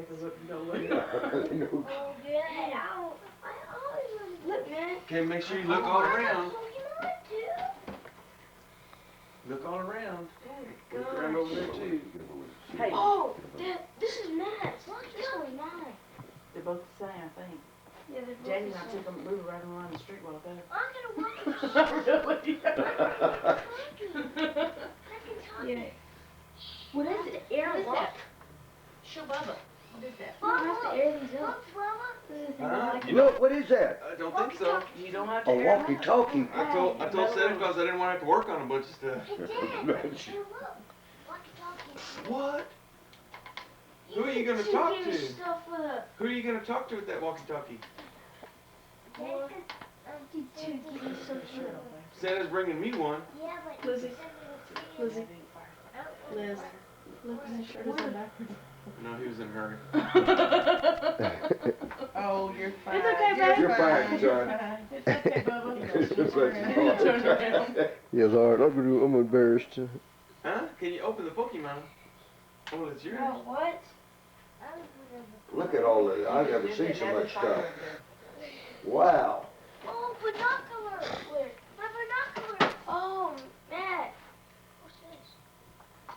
paperwork to go with. Oh, Dad, I always want to look, man. Okay, make sure you look all around. Pokemon too. Look all around. Oh, Look around over there too. Hey, Oh, Dad, this is Matt's. This one's mine. they're both the same, I think. Yeah, they're both Daddy and the I same. took them, we were riding around the street while ago. I'm gonna walk Really? Yeah. What is it? Air What is lock? that? Show Bubba. What is that? You don't have to air these up. Huh? Look, what is that? I don't think so. You don't have to A air them up. walkie-talkie. I told Santa Claus I didn't want to have to work on a bunch of stuff. Hey, Dad, hey, look. Walkie-talkie. What? Who are you gonna can talk give me to? Stuff with a... Who are you gonna talk to with that walkie-talkie? Or... to give me some sort of... Santa's bringing me one. Yeah, but... Lizzie. Lizzie. Liz. Look, his shirt is on backwards. No, he was in a hurry. Oh, you're fine. It's okay, babe. You're fine, son. Fine. It's okay, Bubba. Just let you Turn around. Yes, all right. I'm embarrassed. Huh? Can you open the Pokemon? Oh, it's yours. Oh, what? Look at all that. I've never seen so much stuff. Wow. Oh, binoculars. Where? My binoculars. Oh, Matt. What's this?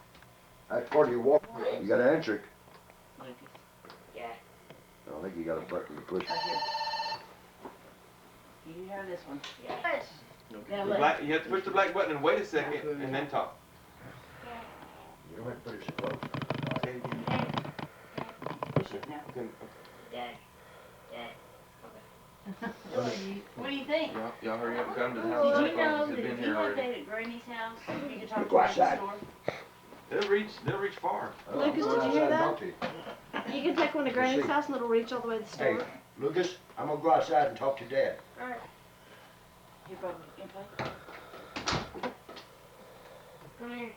That's part of your walk. You got to answer it. Yeah. I don't think you got a button to push. Right here. You have this one. Yes. Now The let black, you have to push the black button and wait a second and then talk. You don't have to put it so close. Okay, you push it now. can, Dad. Dad. What do you think? y'all hurry up and come to the Did house. Santa you Claus know has that been if here you have already. Dave at Granny's house, you can talk Go to him at the outside. store? They'll reach far. Lucas, Go did you hear outside, that? don't you? You can take one to Granny's see. house and it'll reach all the way to the Hey, store. Lucas, I'm gonna go outside and talk to Dad. Alright. Here, Bubba, you can play? Come here.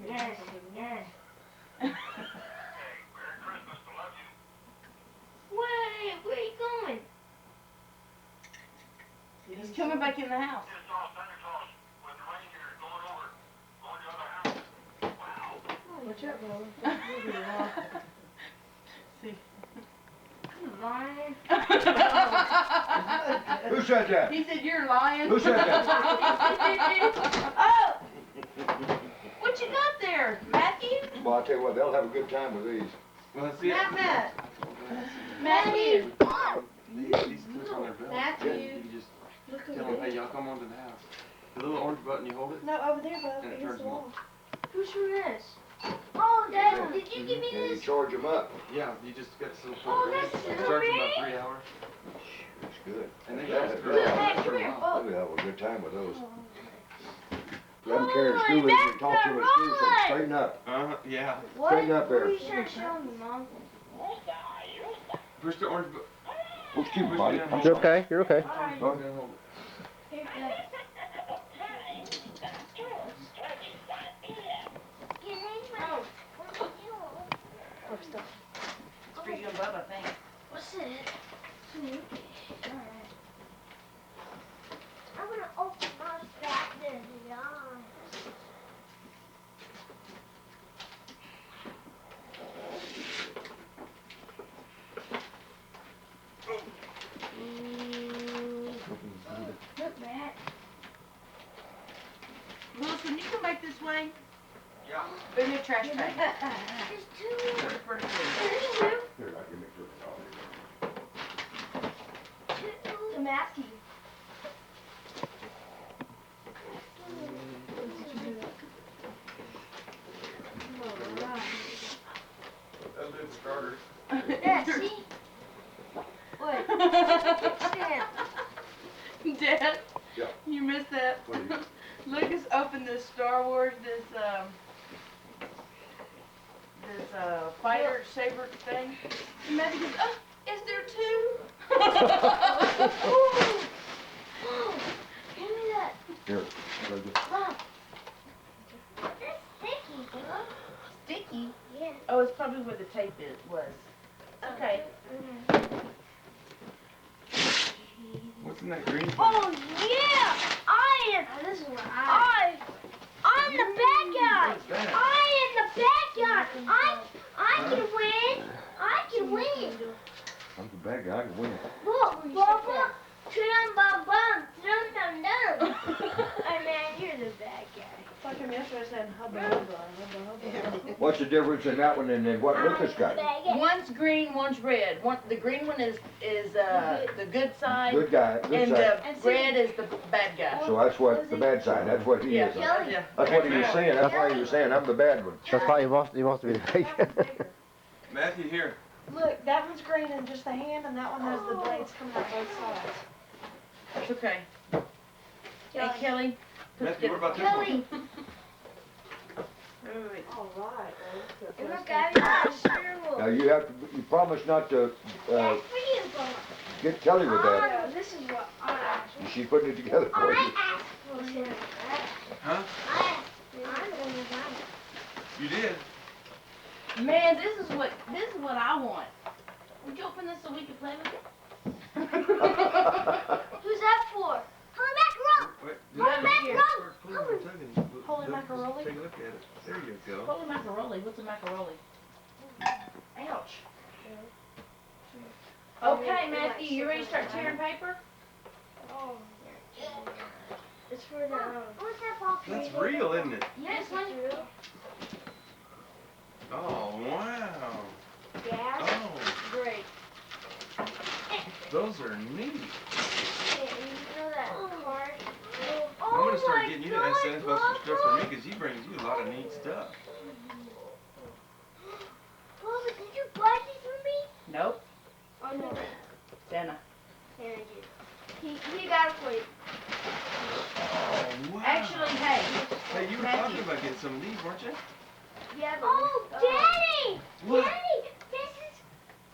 Yes. Yes. Where are you going? He's coming back in the house. Watch out, Bubba. See. I'm lying. Who said that? He said you're lying. Who said that? Oh! What you got there, Matthew? Well, I'll tell you what, they'll have a good time with these. Well, see it. Matt. Matthew. These click on their belt. Matthew. You just Look tell over them, hey, there. y'all come on to the house. The little orange button, you hold it. No, over there, Bubba, And it against turns the them wall. Who's from this? Oh, Dad, did you give me And you this? charge them up. Yeah, you just got this little Oh, program. that's It starts in about silver. 3 hours. That's good. And they Yeah, last that's for good. Hey, for come a here. while. We'll have a good time with those. Oh. Let them carry to school, you can talk to them at school, so straighten up. Yeah. What? Straighten up there. What are you trying to show me, Mom? Push the orange button. Oh, excuse me, buddy. I'm You're sorry. okay, you're okay. Alright. Hold it. Here, Dad. It's for you and Bubba, I think. What's it? Alright. I'm gonna open my back then, yeah. Look, Matt. Lewis, can you come back this way? Yeah. In the trash can. There's two. There's pretty good. There's two. Here, I can make sure it's all To Matthew. That'll do the starters. Yeah, see? What? Dad? Yeah. You missed that. What do you- Lucas opened this Star Wars, this fighter saber thing. And Matthew goes, oh, is there two? Ooh. Oh, give me that. Here, Lucas. Mom. That's sticky, huh? Sticky? Yeah. Oh, it's probably where the tape was. Okay. What's in that green thing? Oh, yeah! I am. This is what I'm the bad guy. What's that? I am the bad I can win. I can win. I'm the bad guy, I can win. Look, Bubba. Trum bum bum. Trum dum dum. Oh man, you're the bad guy. It's like him yesterday saying hubba hubba, hubba hubba. What's the difference in that one and then what Lucas got? One's green, one's red. The green one is the good side, Good guy, and good side. the red is the bad guy. So that's what, the bad side, that's what he is. Yeah, yeah. That's what he was saying, that's why he was saying, I'm the bad one. That's why he wants to be the big. Matthew, here. Look, that one's green and just the hand, and that one has the blades coming out both sides. It's okay. Hey, Kelly. Matthew, what about this one? Kelly. All right. And look, I got a steering Now wheel. you have to, you promise not to, That's for you, Bubba. get Kelly with that. Yeah, this is what I asked. She's putting it together for you. I asked for it. Huh? I asked. I'm the one who got it. You did? Man, this is what I want. Would you open this so we can play with it? Who's that for? Holy mackerel! Wait, Holy mackerel! Holy macaroni? Take a look at it. There you go. Holy macaroni. What's a macaroni? Ouch. Okay, Matthew, you ready to start tearing paper? Oh. It's for the. What's that box? That's real, isn't it? Yes, it's real. Oh, wow. Yeah. Oh, Great. those are neat. And you know that card? I'm gonna start getting you to send us some stuff for me because he brings you a lot of neat stuff. Mama, did you buy this for me? Nope. Oh no. Dana. Here it is. He got it for you. Oh, wow. Actually, hey. Hey, you were talking about getting some of these, weren't you? Yeah, but Daddy! What? Daddy!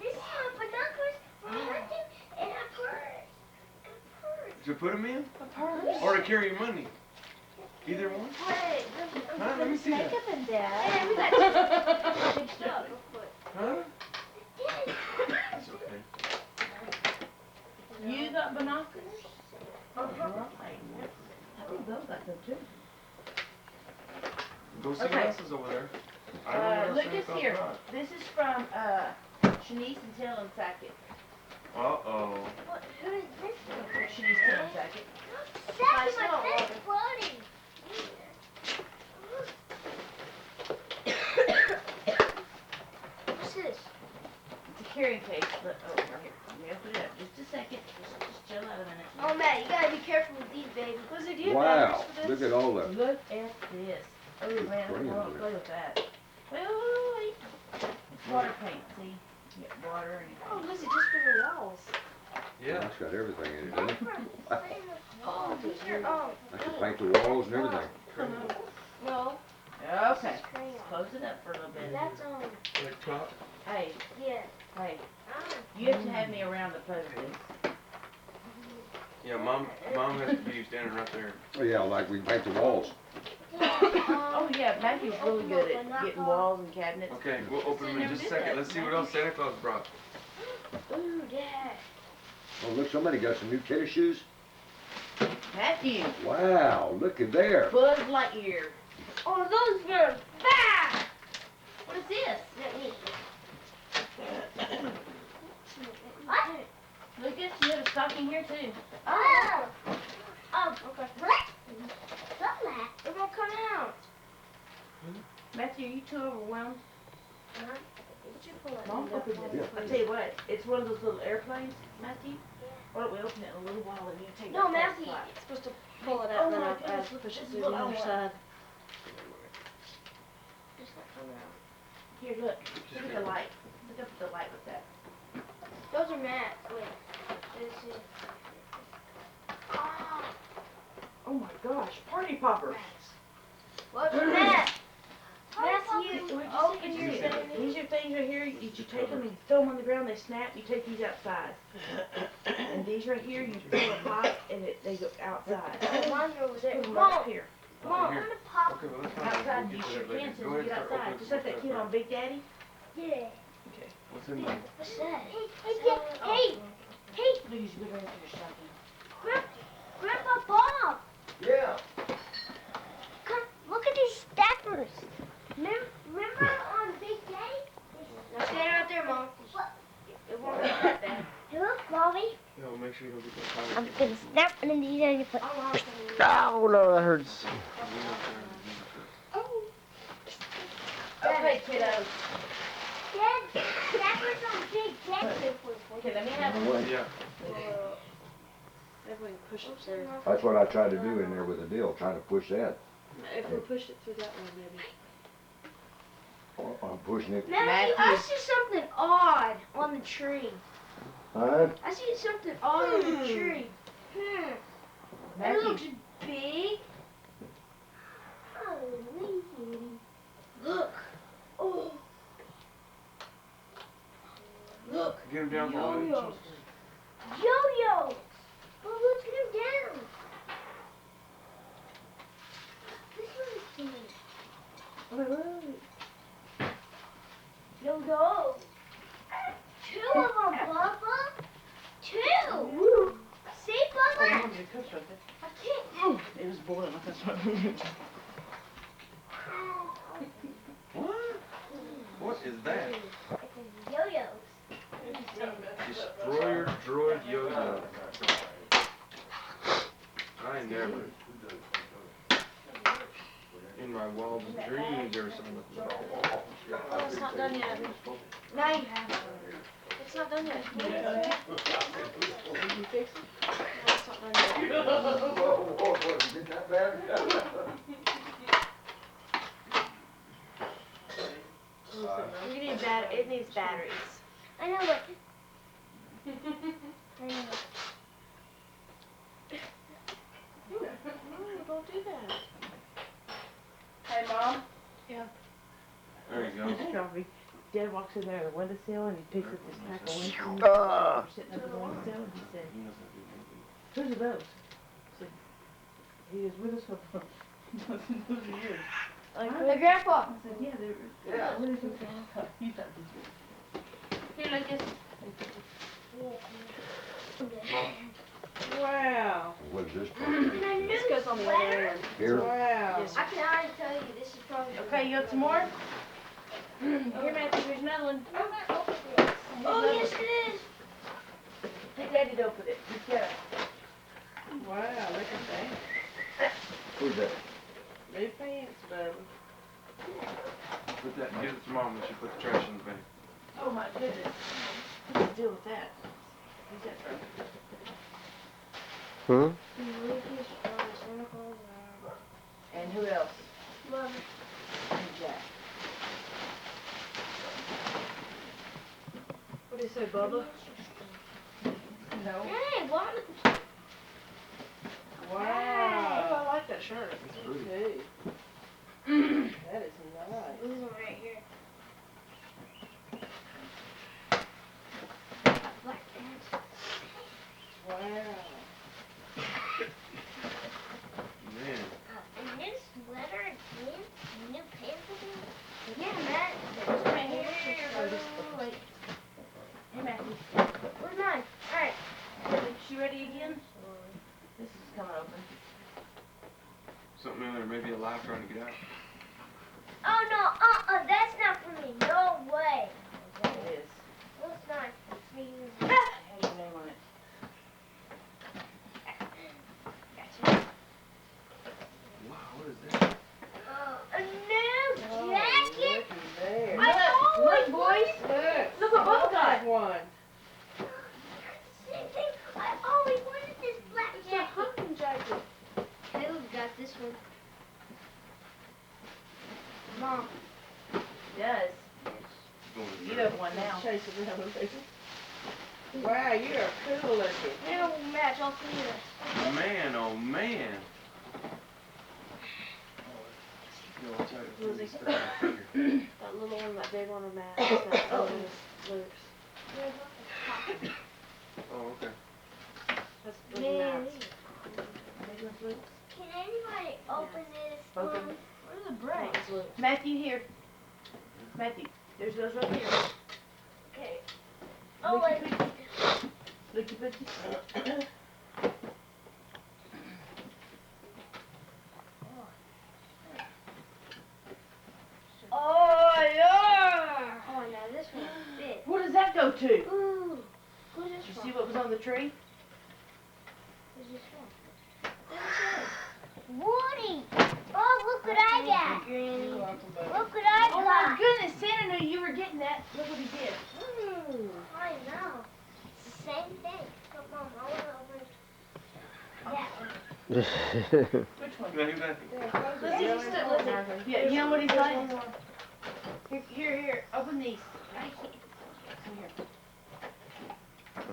This is my binoculars, my hunting, and a purse. A purse. To put them in? A purse. Or to carry your money? Either one? Hey, Huh? Let me see that. Makeup and dad. and we got big stuff. Huh? Daddy. It's okay. You got binoculars? Uh-huh. Right. I think those got them too. Go see Okay. what else is over there. I don't know what else Look Santa this Claus here. brought. This is from Shanice and Tail and Sackett. Uh-oh. What, who is this for? Shanice, Tail and Sackett. That's my best floating. What's this? It's a carrying case. But, oh, right here. Let me open it up. Just a second. Just chill out a minute. Oh, Matt, you gotta be careful with these, baby. Was it you Wow, look at all the, Look at this. Oh man, I don't want to play with that. Wait. Water paint, see? You get water and Oh, Lizzie, just for the walls. Yeah. that's got everything in it, doesn't it? Oh, these are, oh, I can paint the walls and everything. no. Okay. Crayon. Close it up for a little bit. That's, Like top? Hey, yeah. you have to have me around to post this. Yeah, Mom has to be standing right there. Oh, yeah, like we paint the walls. Oh yeah, Matthew's really good at getting walls and cabinets. Okay, we'll open them in just a second. Let's see what else Santa Claus brought. Ooh, Dad. Oh, look, somebody got some new tennis shoes. Matthew, Wow, look at there. Buzz Lightyear. Oh, those were bad. What is this? What? Lucas, you have a stocking here too. Oh. Oh, okay. What? Stop that. It won't come out. Matthew, are you too overwhelmed? Would you pull it? Mom, open Yeah. this. I'll tell you what, it's one of those little airplanes, Matthew. Why don't we open it in a little while and you take No, that Matthew. flap. It's supposed to pull it Oh out and then my I'll goodness, push this it is through what the I other want. side. It's not coming out. Here, look. Look at the light. Look up at the light with that. Those are matte. Wait. This is. Oh. Oh my gosh, party poppers. What's matte? Matthew, Matthew, open open your your things. thing. These are things right here. You take them and throw them on the ground. They snap. You take these outside. And these right here, you throw a pop and they go outside. Mine's over there. Put them right up Mom, here. Mom, I'm Here. gonna pop. Okay, well, let's find out. Outside, We'll you get to sure that later. can. So Go you ahead get and start outside. opening Just some like that stuff kid up. on Big Daddy. Yeah. Okay. What's in there? What's that? Hey, Please, we don't have your stocking. Grandpa Bob. Yeah. Come, look at these stackers. Remember on Big you snap, and then you know you put. Oh no, that hurts. Okay, kiddos. Dad, that was on big deck. Okay, let me have You know what? Yeah. If we can push it through. That's what I tried to do in there with the deal, trying to push that. If we pushed it through that one, maybe. I'm pushing it. Matthew, I see something odd on the tree. Huh? I see something odd on the tree. It Matthew. looks big. Look. Oh. Look. Get him down for a minute. Yo-yos. Yo-yos. Oh, look at him down. This one's big. Yo-yos. Two of them, Bubba. Two. See, Oh, Bubba? Mom, your cook's right there. I can't. It was boiling. That's right. What? What is that? Yo-yos. Destroyer droid yo-yo. I never, in my wildest dreams, ever saw nothing. Oh, it's not done yet. Now you have it. It's not done yet. Did you fix it? No, it's not done yet. Whoa, is it that bad? It needs batteries. I know, but. I know. No, don't do that. Hey, Mom. There you go. Coffee. Dad walks in there on the windowsill and he picks up this pack of windshield. Ah. Sitting up on the windowsill and he said, "Whose are those?" I said, "He was with us for those are yours." Hey, Grandpa. I said, "Yeah, they're." Yeah. What is it? He thought these were. Here, Lucas. Wow. What is this? And I knew This goes on the other end. Here? Wow. I can already tell you this is probably. Okay, you got some more? Here, Matthew, here's another one. I'm gonna open this. Oh, yes, it is. Hey, Daddy, to open it. Just get it. Wow, look at that. Who's that? New pants, baby. Put that and give it to Mom when she put the trash in the bag. Oh, my goodness. What's the deal with that? Who's that from? Huh? And who else? Love And Jack. What do you say, Bubba? No. Hey, what? Wow. I like that shirt. It's pretty. Hey. That is nice. This one right here. Black pants. Wow. Man. And this sweater again. New pants again. Yeah, Matt. Right here. Wait. Hey, Matthew. Where's mine? Alright. Is she ready again? This is coming open. Something in there, maybe alive trying to get out. Oh no, that's not for me. No way. That is. Looks nice. It has your name on it. Gotcha. Wow, what is that? A new jacket. Looky there. I always Look, boys. Look. Look what Bubba got. One. Same thing. I always wanted this black It's a jacket. hunting jacket. Caleb got this one. Mom. Yes. Going to You the have one now. Chase it around with it. Wow, you are cool looking. It'll match all three of us. Man, oh man. Yo, I'll tell you, Lizzie. it's stuck in my finger. That little one, that big one, and that. Oh. Luke's. Oh, okay. That's Man, nice. can anybody open this? Both of Mom? them. Where's the brains, Luke? Matthew, here. Matthew, there's those right here. Okay. Oh, wait. Looky, looky. Oh, yeah. Oh, now this one's big. Where does that go to? Ooh. Who's this Did you from? see what was on the tree? Who's this one? Woody! Oh, look what I got! Look what I Oh my got! goodness, Santa knew you were getting that. Look what he did. I know. It's the same thing. But Mom, I want to open that one. Which one? No, he got Listen, yeah, you know what he's like? Here, open these. I can't. Come here.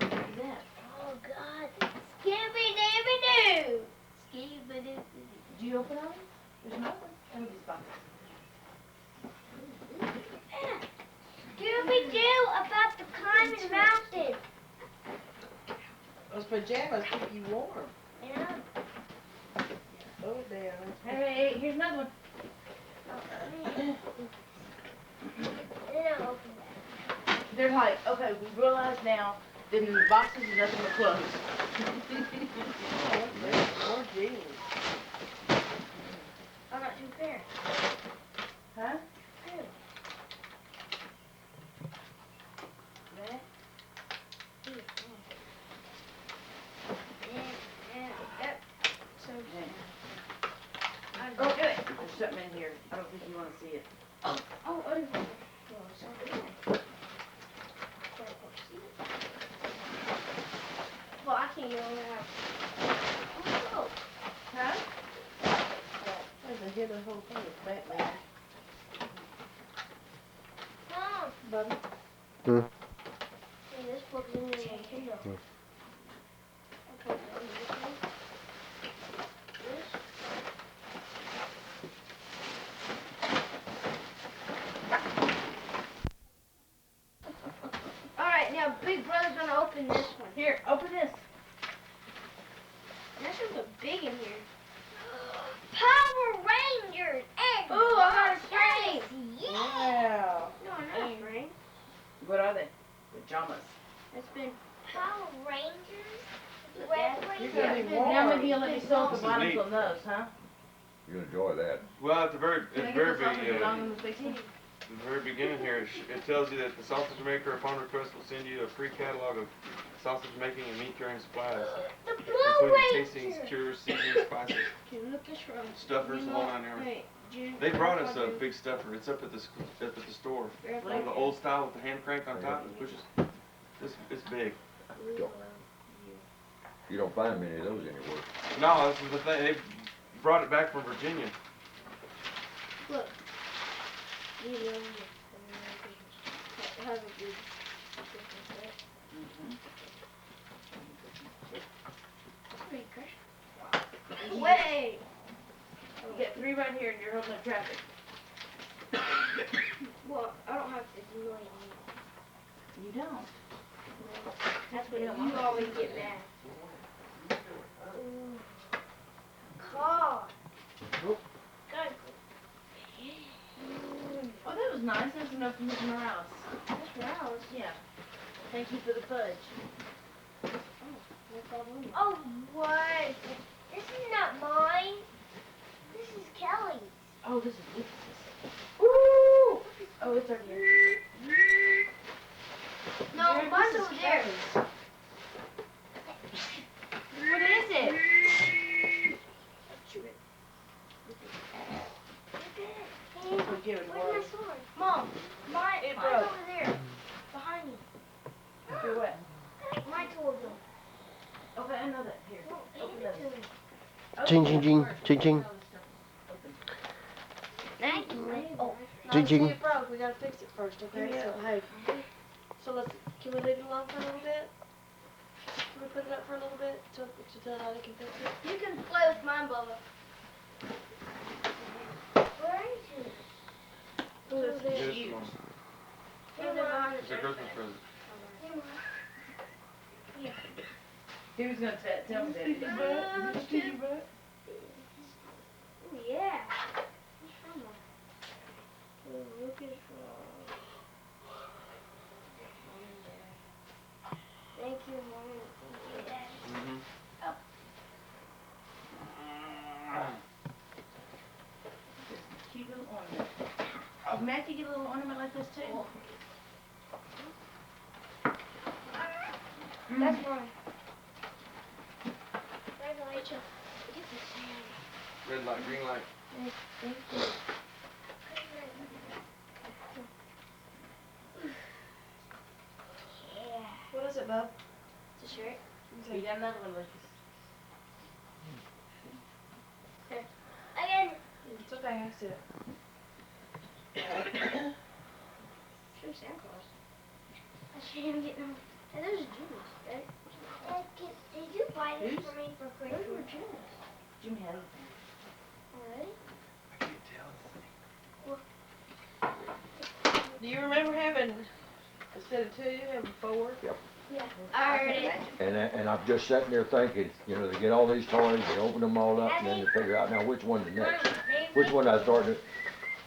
Look at that. Oh, God. Scooby-Dooby-Doo! Scooby-Doo. Did you open them? There's nothing. Everybody's box. Scooby-Doo about the climbing mountain. Those pajamas keep you warm. Yeah. Oh, damn. Hey, here's another one. Then I'll open that. They're like, okay, we realize now that in the boxes is nothing but clothes. More jeans. I got 2 pairs. Huh? So, Oh, good. There's something in here. I don't think you want to see it. oh, well, I can't get over that. Oh, Huh? There's a hidden whole thing of Batman. Mom. Buddy. Hey, this book's in your Nintendo. I put it on this one. This. Alright, now Big Brother's gonna open this one. Here, open this. This one's a big in here. Power Rangers! And Ooh, I got a frame. Yeah! Wow. No, not a frame. What are they? Pajamas. It's been Power Rangers. Red You're Rangers. gonna be Now warm. maybe you'll let me sew the This is bottoms neat. on those, huh? You enjoy that. Well, at the very, Can I at get the very, the sausage along in the big one? the very beginning here, it tells you that the sausage maker, upon request, will send you a free catalog of sausage making and meat curing supplies, The Blue including casings, Rangers. cures, seasonings, spices, Can look this wrong. stuffers, the whole nine yards. Hey, June. They brought us a big stuffer. It's up at the store. One of the old style with the hand crank on top and pushes. It's big. You don't find many of those anywhere. No, this is the thing. They brought it back from Virginia. Look. You know, have a big. Wait. You get 3 right here and you're holding up traffic. Well, I don't have to do anything. You don't. That's what you always get mad. Car. God. Oh, that was nice. That's enough for Miss Morales. That's Rouse. Yeah. Thank you for the fudge. Oh, what? This is not mine. This is Kelly's. Oh, this is Ooh! Oh, it's over here. No, This mine's is over there. Kelly's. What is it? We'll give it Where's away. my sword? Mom, mine's broke. over there. Behind me. Do what? My tool bill. Okay, I know that. Here. Open Hand it those. to me. Ching, ching, ching, ching, ching. Thank you. Oh, Ching, See, ching. it broke. We gotta fix it first, okay? So, hey. So can we leave it alone for a little bit? Can we put it up for a little bit until Holly can fix it? you can play with mine, Bubba. Where is it? Oh, that's Yes, huge. Mom. Here, Mom. It's a Christmas present. Here, Mom. He was gonna tell me that. Oh, yeah. What's from Mom? Oh, look at Thank you, Mom. Thank you, Dad. Mm-hmm. Cute little ornament. Oh, Matthew get a little ornament like this too? That's mine. That's Red light, green light. Thank you. Yeah. What is it, bub? It's a shirt. You got another one, Lucas. Again. It's okay, I see it. Show Santa Claus. I shouldn't get no. And those are Jimmy's, right? Did you buy this for me for Christmas? Those were Jimmy's. Jimmy had it. Already? Do you remember having, instead of 2, having 4? Yeah. I heard it. And I'm just sitting there thinking, you know, they get all these toys, they open them all up, and then they figure out now which one the next. Which one I started.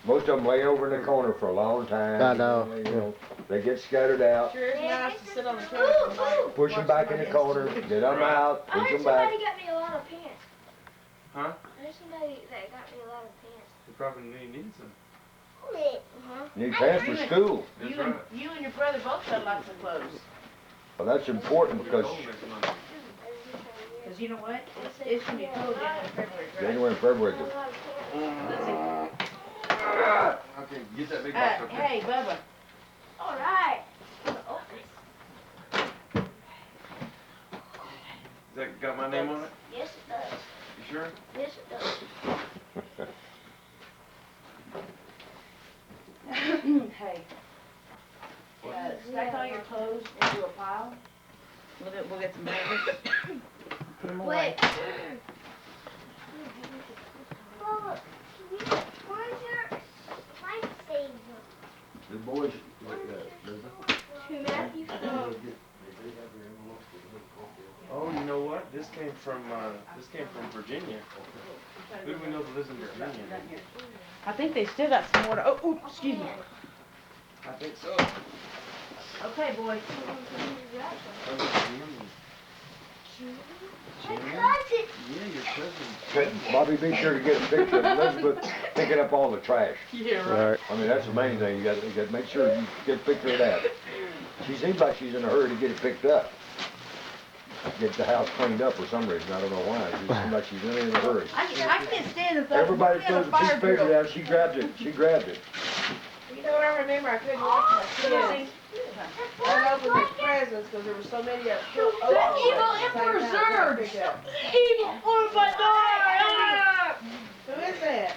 Most of them lay over in the corner for a long time. I know. You know, they get scattered out. Sure is nice to sit on the couch and watch. Push them back in the corner, get them out, I push heard them back. somebody got me a lot of pants. Huh? I heard somebody that got me a lot of pants. You probably need some. Uh-huh. Need pants for school. That's You right. and, you and your brother both got lots of clothes. Well, that's important because Gold next month. Cause you know what? It's gonna be cold down in February, right? January and February. A lot of pants. Let's see. Okay, get that big box up there. Hey, Bubba. All right. Has that got my name on it? Yes, it does. You sure? Yes, it does. Hey. Stack all your clothes into a pile. We'll get some blankets. Put them away. Wait. Well, where's your lifesaver? The boys, To Matthew. Oh, you know what? This came from Virginia. Who do we know that lives in Virginia? I think they still got some more to, oh, excuse me. I think so. Okay, boys. My cousin. Yeah, your cousin. Bobby, be sure to get a picture of Elizabeth picking up all the trash. Yeah, Right. I mean, that's the main thing. You got to make sure you get a picture of that. She seems like she's in a hurry to get it picked up. Get the house cleaned up for some reason. I don't know why. She seems like she's really in a hurry. I can't stand the thought. Everybody we had throws a piece of paper down. She grabs it. She grabs it. You know what I remember? I couldn't watch my kids. I opened these presents because there were so many of them. The evil Emperor Zurg! Evil Who is that?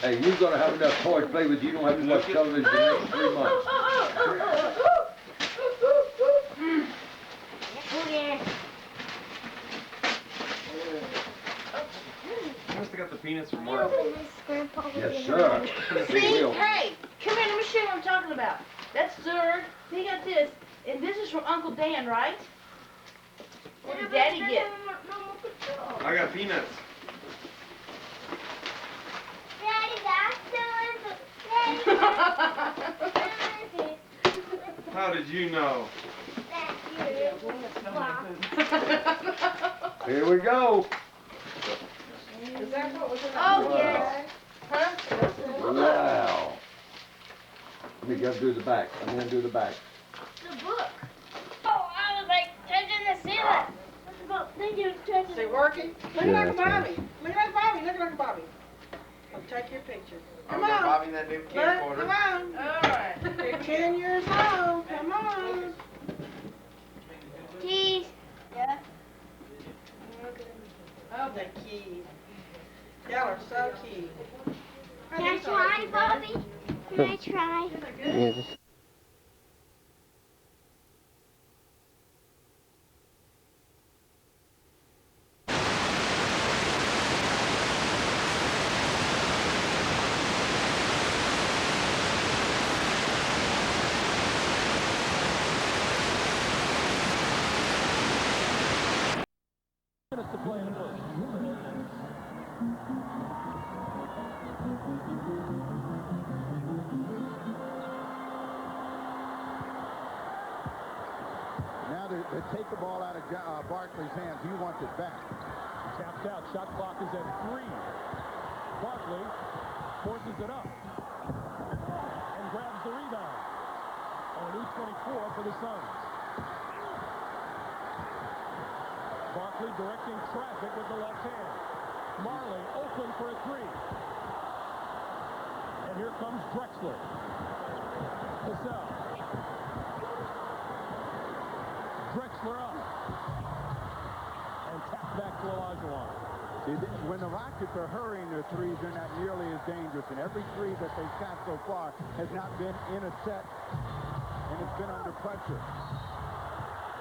Hey, you're gonna have enough toys to play with. You don't have to watch television for the next 3 months. You must have got the peanuts from You work. open this, Grandpa. Yes, sir. See, Big wheel. hey, come here, let me show you what I'm talking about. That's Zurg, he got this, and this is from Uncle Dan, right? What did Daddy get? I got peanuts. Daddy, that's the one. Daddy, How did you know? Here we go. Is that what was in the Oh, Wow. yes. Huh? Wow. Let me go do the back. I'm gonna do the back. The book. Oh, I was like touching the ceiling. Thank you, touching. Is it working? Look Yeah, like a that's fine. Bobby. Look like Bobby. Look like Bobby. I'll take your picture. Come I'm on. Bobby that new Look, camcorder. come on. Alright. You're 10 years old. Come on. Keys. Yeah. Oh, the keys. Y'all are so cute. Can I try, Bobby? Can I try? Yeah, just- Now they take the ball out of Barkley's hands. He wants it back. Tapped out. Shot clock is at 3. Barkley forces it up and grabs the rebound on an E24 for the Suns. Barkley directing traffic with the left hand. Marley open for a three. And here comes Drexler. Cassell. Drexler up. And tapped back to Olajuwon. When the Rockets are hurrying their threes, they're not nearly as dangerous. And every three that they've shot so far has not been in a set, and it's been under pressure.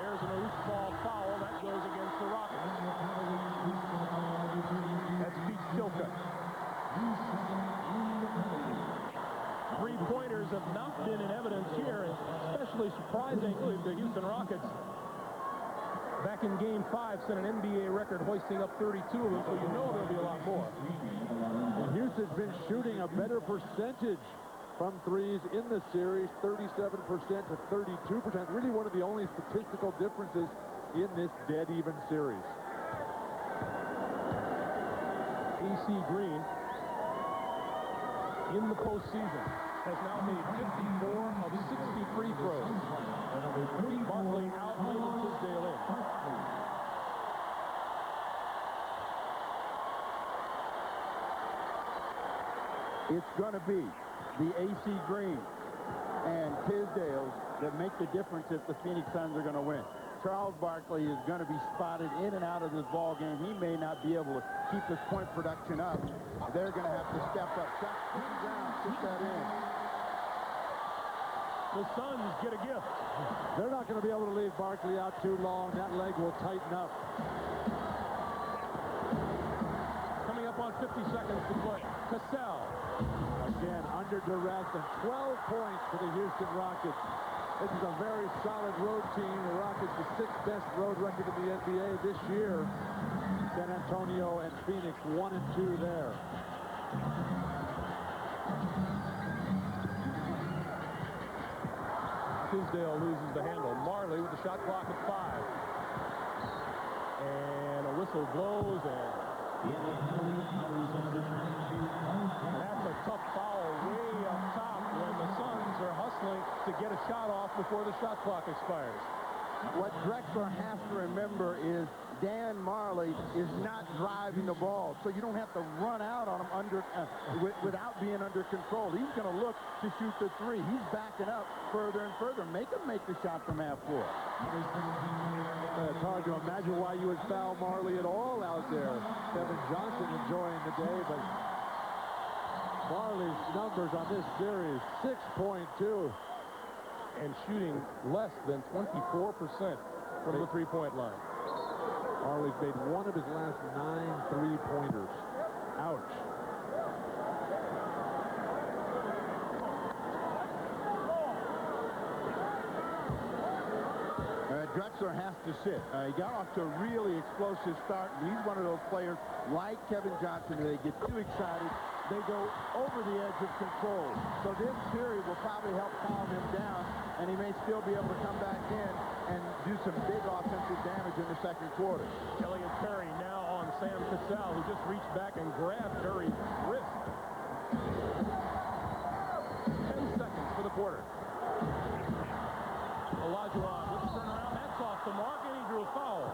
There's an loose ball foul. That goes against the Rockets. That's Pete Chilcutt. Three-pointers have not been in evidence here, especially surprisingly the Houston Rockets. Back in Game 5, set an NBA record hoisting up 32 of them, so you know there'll be a lot more. And Houston's been shooting a better percentage from threes in the series, 37% to 32%. Really one of the only statistical differences in this dead-even series. AC Green, in the postseason, has now made 54 of 60 free throws. Barkley out, Tisdale in. It's going to be the AC Green and Tisdale that make the difference if the Phoenix Suns are going to win. Charles Barkley is going to be spotted in and out of this ball game. He may not be able to keep his point production up. They're going to have to step up. Shot down, put that in. The Suns get a gift. They're not going to be able to leave Barkley out too long. That leg will tighten up. Coming up on 50 seconds to play. Cassell. Again, under duress, and 12 points for the Houston Rockets. This is a very solid road team. The Rockets, the sixth best road record in the NBA this year. San Antonio and Phoenix, 1 and 2 there. Tisdale loses the handle. Marley with the shot clock at 5. And a whistle blows, and that's a tough foul way up top when the Suns are hustling to get a shot off before the shot clock expires. What Drexler has to remember is Dan Marley is not driving the ball, so you don't have to run out on him without being under control. He's going to look to shoot the three. He's backing up further and further. Make him make the shot from half court. It's hard to imagine why you would foul Marley at all out there. Kevin Johnson enjoying the day, but Marley's numbers on this series, 6.2. And shooting less than 24% from the three-point line. Marley's made one of his last 9 three-pointers. Ouch. Drexler has to sit. He got off to a really explosive start. He's one of those players like Kevin Johnson. They get too excited. They go over the edge of control. So this series will probably help calm him down, and he may still be able to come back in and do some big offensive damage in the second quarter. Elliot Perry now on Sam Cassell, who just reached back and grabbed Perry's wrist. 10 seconds for the quarter. Olajuwon with the turnaround. That's off the mark, and he drew a foul.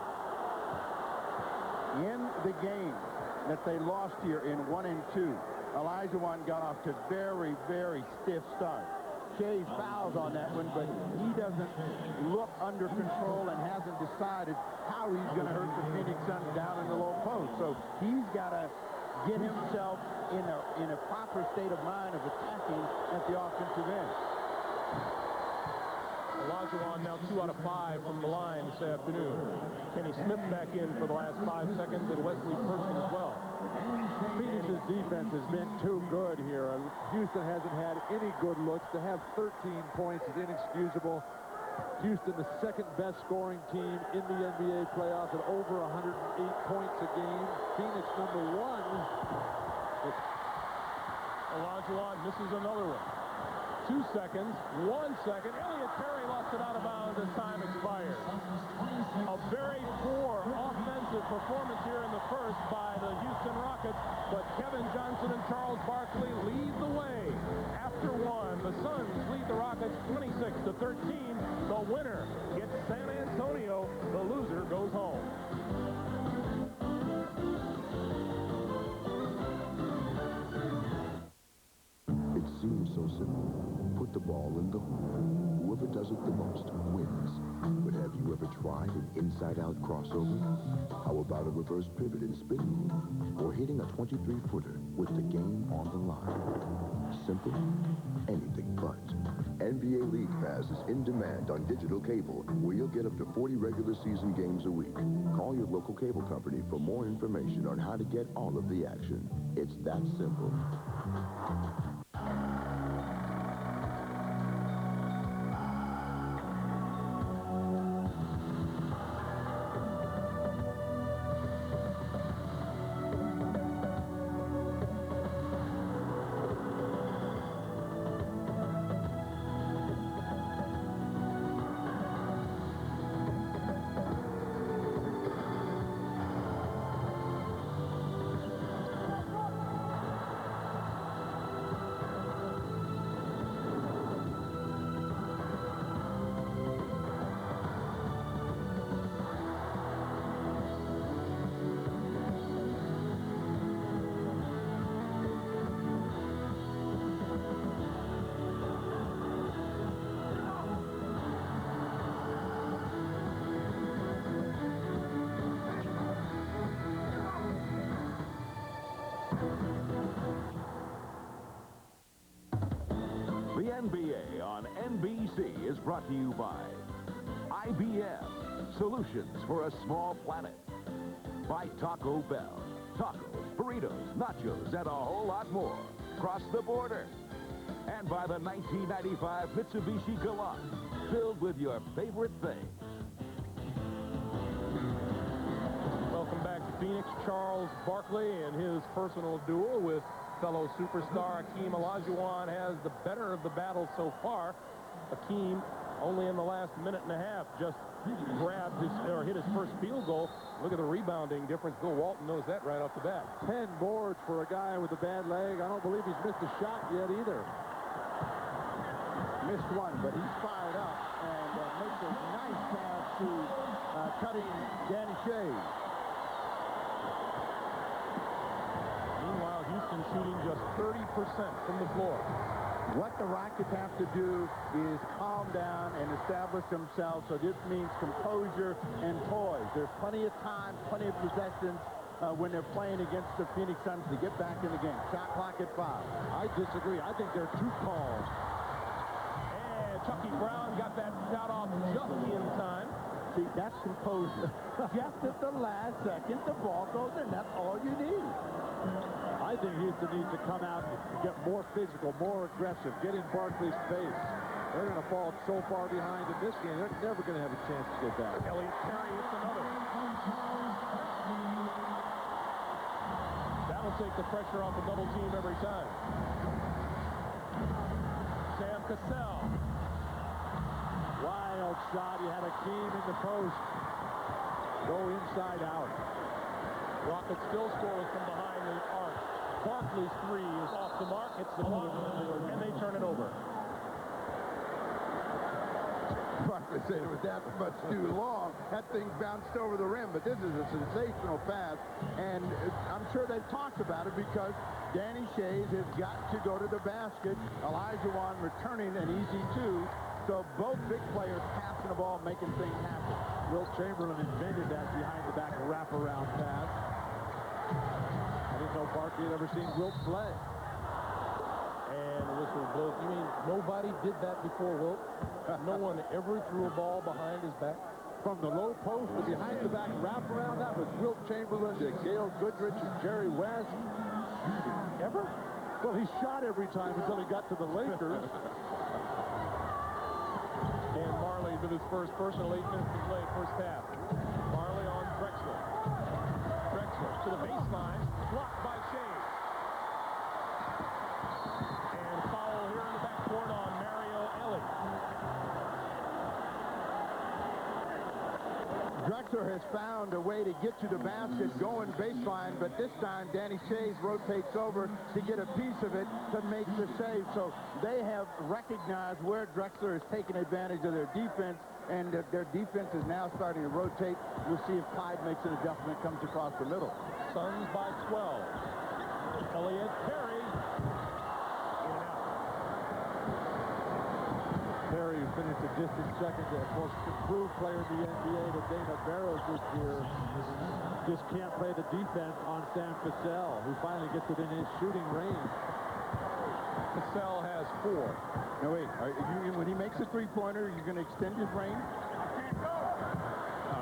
In the game that they lost here in 1 and 2, Olajuwon got off to very, very stiff start. Shea fouls on that one, but he doesn't look under control and hasn't decided how he's going to hurt the Phoenix Suns down in the low post. So he's got to get himself in a proper state of mind of attacking at the offensive end. Olajuwon now 2 out of 5 from the line this afternoon. Kenny Smith back in for the last 5 seconds, and Wesley Person as well. Phoenix's defense has been too good here. Houston hasn't had any good looks. To have 13 points is inexcusable. Houston, the second best scoring team in the NBA playoffs at over 108 points a game. Phoenix number 1. Olajuwon misses another one. 2 seconds, 1 second. Elliot Perry lost it out of bounds as time expired. A very poor offensive performance here in the first by the Houston Rockets, but Kevin Johnson and Charles Barkley lead the way. After 1, the Suns lead the Rockets 26-13. The winner gets San Antonio. The loser goes home. ball in the hoop. Whoever does it the most wins. But have you ever tried an inside-out crossover? How about a reverse pivot and spin move? Or hitting a 23-footer with the game on the line? Simple? Anything but. NBA League Pass is in demand on digital cable, where you'll get up to 40 regular season games a week. Call your local cable company for more information on how to get all of the action. It's that simple. The NBA on NBC is brought to you by IBM, solutions for a small planet. By Taco Bell, tacos, burritos, nachos, and a whole lot more. Cross the border. And by the 1995 Mitsubishi Galant, filled with your favorite thing. Welcome back to Phoenix. Charles Barkley and his personal duel with fellow superstar Hakeem Olajuwon has the better of the battle so far. Hakeem, only in the last minute and a half, just grabbed his, or hit his first field goal. Look at the rebounding difference. Bill Walton knows that right off the bat. 10 boards for a guy with a bad leg. I don't believe he's missed a shot yet either. Missed one, but he's fired up and makes a nice pass to cutting Danny Shea. Meanwhile, Houston shooting just 30% from the floor. What the Rockets have to do is calm down and establish themselves. So this means composure and poise. There's plenty of time, plenty of possessions when they're playing against the Phoenix Suns to get back in the game. Shot clock at 5. I disagree. I think there are 2 calls. And Chucky Brown got that shot off just in time. See, that's composure. Just at the last second, the ball goes in. That's all you need. I think Houston needs to come out and get more physical, more aggressive, get in Barkley's face. They're going to fall so far behind in this game, they're never going to have a chance to get back. Elliott Perry hits another. That'll take the pressure off the double team every time. Sam Cassell. Wild shot. He had Hakeem in the post. Go inside out. Rockets still scoring from behind the arc. Barkley's three is off the mark. Hits the block, and they turn it over. Barkley said it was that much too long. That thing bounced over the rim, but this is a sensational pass, and I'm sure they've talked about it because Danny Shays has got to go to the basket. Olajuwon returning an easy 2. So both big players passing the ball, making things happen. Wilt Chamberlain invented that behind-the-back wraparound pass. I didn't know Barkley had ever seen Wilt play. And the whistle blows. You mean nobody did that before Wilt? No one ever threw a ball behind his back? From the low post to behind-the-back wraparound, that was Wilt Chamberlain to Gail Goodrich and Jerry West. Ever? Well, he shot every time until he got to the Lakers. And Marley with his first personal 8 minutes to play, first half. Marley on Drexler. Drexler to the baseline, blocked by Shea. And foul here in the backcourt on Mario Elie. Drexler has found a way to get to the basket going baseline, but this time Danny Shays rotates over to get a piece of it to make the save. So they have recognized where Drexler is taking advantage of their defense, and their defense is now starting to rotate. We'll see if Clyde makes an adjustment, comes across the middle. Suns by 12. Elliott Perry. In and out. Perry, who finished a distant second, of course, improved player in the NBA, but Dana Barros this year just can't play the defense on Sam Cassell, who finally gets within his shooting range. Cassell has 4. No, wait. When he makes a three-pointer, you're going to extend his range?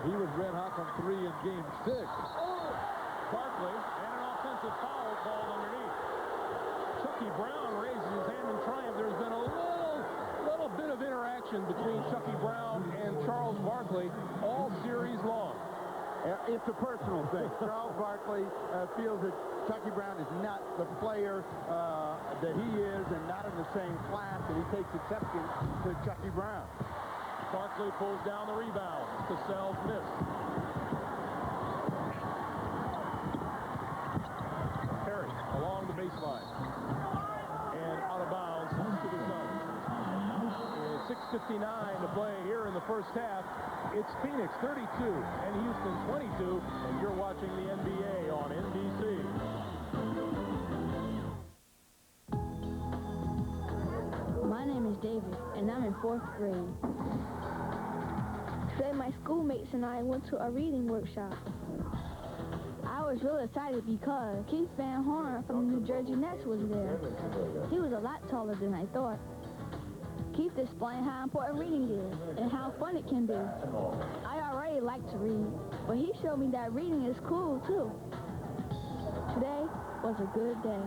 He was red hot from 3 in game 6. Barkley, and an offensive foul called underneath. Chucky Brown raises his hand in triumph. There's been a little bit of interaction between Chucky Brown and Charles Barkley all series long. It's a personal thing. Charles Barkley feels that Chucky Brown is not the player that he is and not in the same class, and he takes exception to Chucky Brown. Barkley pulls down the rebound. Cassell's missed. Perry along the baseline. And out of bounds to the Suns. 6:59 to play here in the first half. It's Phoenix 32 and Houston 22, and you're watching the NBA on NBC. My name is David, and I'm in 4th grade. Today, my schoolmates and I went to a reading workshop. I was really excited because Keith Van Horn from the New Jersey Nets was there. He was a lot taller than I thought. Keith explained how important reading is and how fun it can be. I already like to read, but he showed me that reading is cool, too. Today was a good day.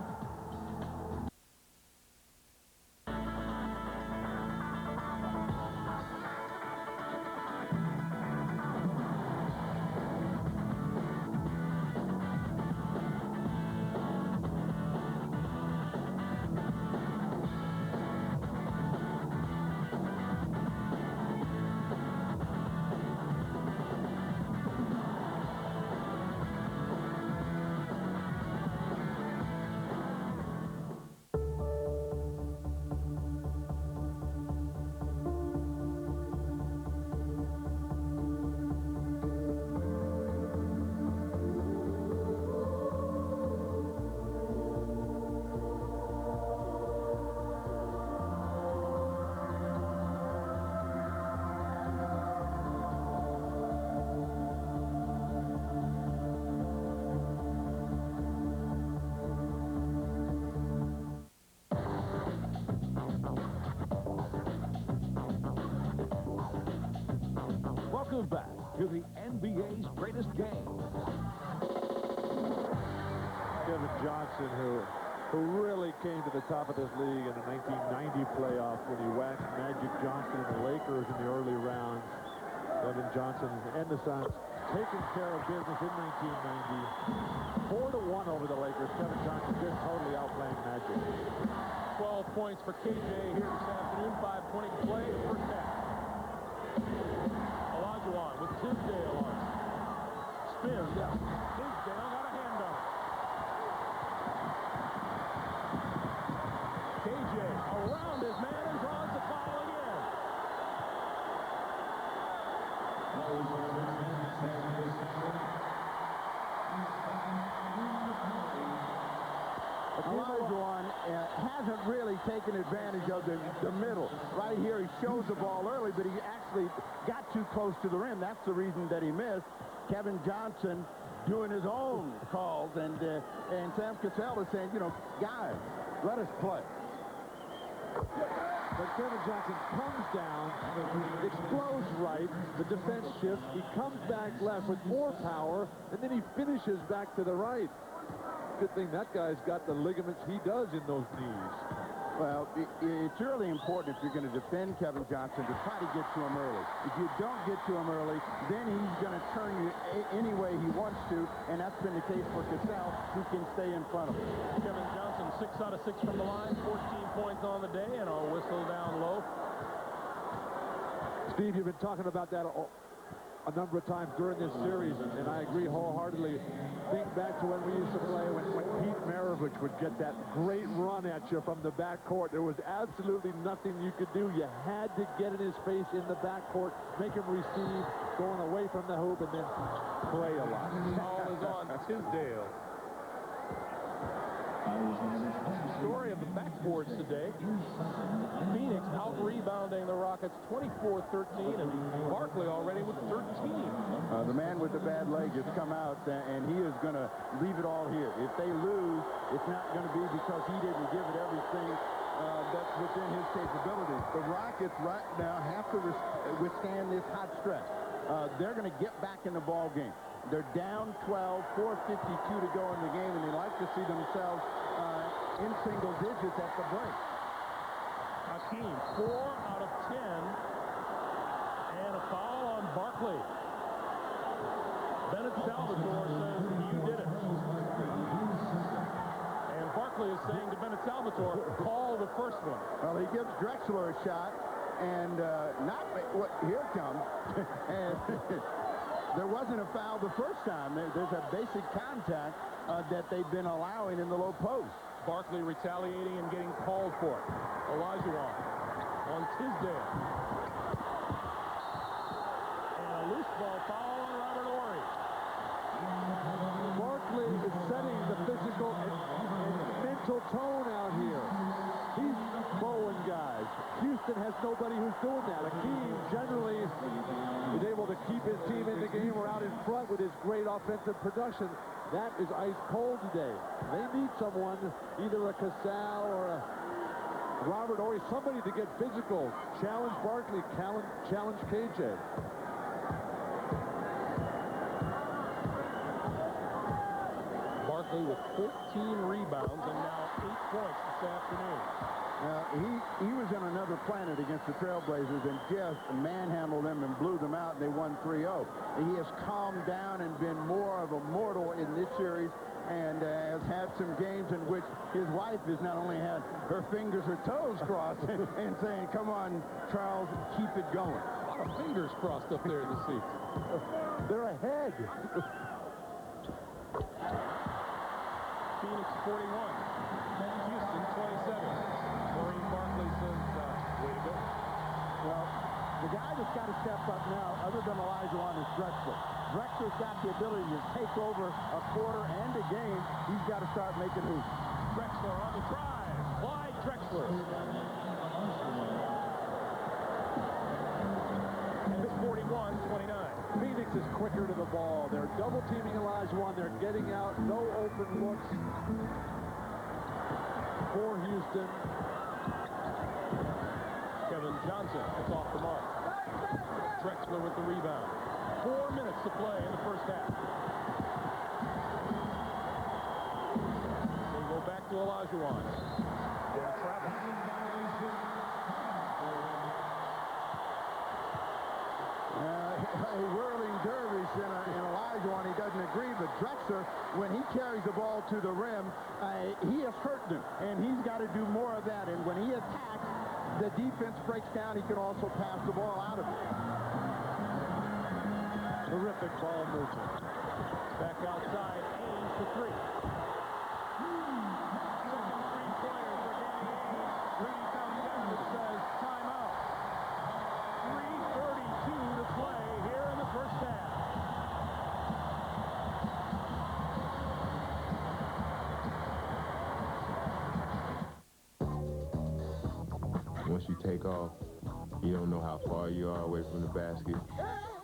Welcome back to the NBA's greatest game. Kevin Johnson, who really came to the top of this league in the 1990 playoffs when he waxed Magic Johnson and the Lakers in the early rounds. Kevin Johnson and the Suns taking care of business in 1990. 4-1 over the Lakers. Kevin Johnson just totally outplaying Magic. 12 points for KJ here this afternoon. 5:20 to play, first half. Olajuwon with Tisdale on. Spins. Tisdale got a hand on it. KJ around his man and draws the foul again. Olajuwon hasn't really taken advantage of the middle. Right here, he shows the ball early, but he actually got too close to the rim. That's the reason that he missed. Kevin Johnson doing his own calls, and Sam Cassell is saying, you know, guys, let us play. But Kevin Johnson comes down, explodes right, the defense shifts, he comes back left with more power, and then he finishes back to the right. Good thing that guy's got the ligaments he does in those knees. Well, it's really important if you're going to defend Kevin Johnson to try to get to him early. If you don't get to him early, then he's going to turn you any way he wants to, and that's been the case for Cassell, who can stay in front of him. Kevin Johnson, 6 out of 6 from the line, 14 points on the day, and a whistle down low. Steve, you've been talking about that a number of times during this series, and I agree wholeheartedly. Think back to when we used to play, when Pete Maravich would get that great run at you from the backcourt. There was absolutely nothing you could do. You had to get in his face in the backcourt, make him receive, going away from the hoop, and then play a lot. Ball is on Tisdale. Story of the backboards today. Phoenix out-rebounding the Rockets 24-13, and Barkley already with 13. The man with the bad leg has come out, and he is going to leave it all here. If they lose, it's not going to be because he didn't give it everything that's within his capabilities. The Rockets right now have to withstand this hot stretch. They're going to get back in the ball game. They're down 12, 4:52 to go in the game, and they like to see themselves in single digits at the break. Hakeem, 4 out of 10, and a foul on Barkley. Bennett Salvatore says, you did it. And Barkley is saying to Bennett Salvatore, call the first one. Well, he gives Drexler a shot, and here it comes. And there wasn't a foul the first time. There's a basic contact that they've been allowing in the low post. Barkley retaliating and getting called for it. Olajuwon on Tisdale. And a loose ball foul on Robert Horry. Barkley is setting the physical and mental tone out here. He's mowing guys. Houston has nobody who's doing that. Hakeem generally is able to keep his team in the game or out in front with his great offensive production. That is ice cold today. They need someone, either a Casal or a Robert Horry, somebody to get physical. Challenge Barkley, challenge KJ. Barkley with 14 rebounds and now 8 points this afternoon. He was in another planet against the Trailblazers and just manhandled them and blew them out, and they won 3-0. He has calmed down and been more of a mortal in this series, and has had some games in which his wife has not only had her fingers, her toes crossed and saying, come on, Charles, keep it going. A lot of fingers crossed up there in the seats. They're ahead. Phoenix 41, Houston 27. Maureen Barkley says, way to go. Well, the guy that's got to step up now, other than Olajuwon, is Drexler. Drexler's got the ability to take over a quarter and a game. He's got to start making hoops. Drexler on the drive. Clyde Drexler. And it's 41-29. Phoenix is quicker to the ball. They're double teaming Olajuwon. They're getting out. No open looks for Houston. Kevin Johnson is off the mark. Drexler with the rebound. 4 minutes to play in the first half. They go back to Olajuwon. They'll travel. A whirling dervish in Olajuwon, he doesn't agree, but Drexler, when he carries the ball to the rim, he has hurt them, and he's got to do more of that. And when he attacks, the defense breaks down. He can also pass the ball out of it. Terrific ball movement. Back outside, Ainge for three. Second three-pointer for Danny Ainge. Rudy Fountain says timeout. 3:32 to play here in the first half. Once you take off, you don't know how far you are away from the basket.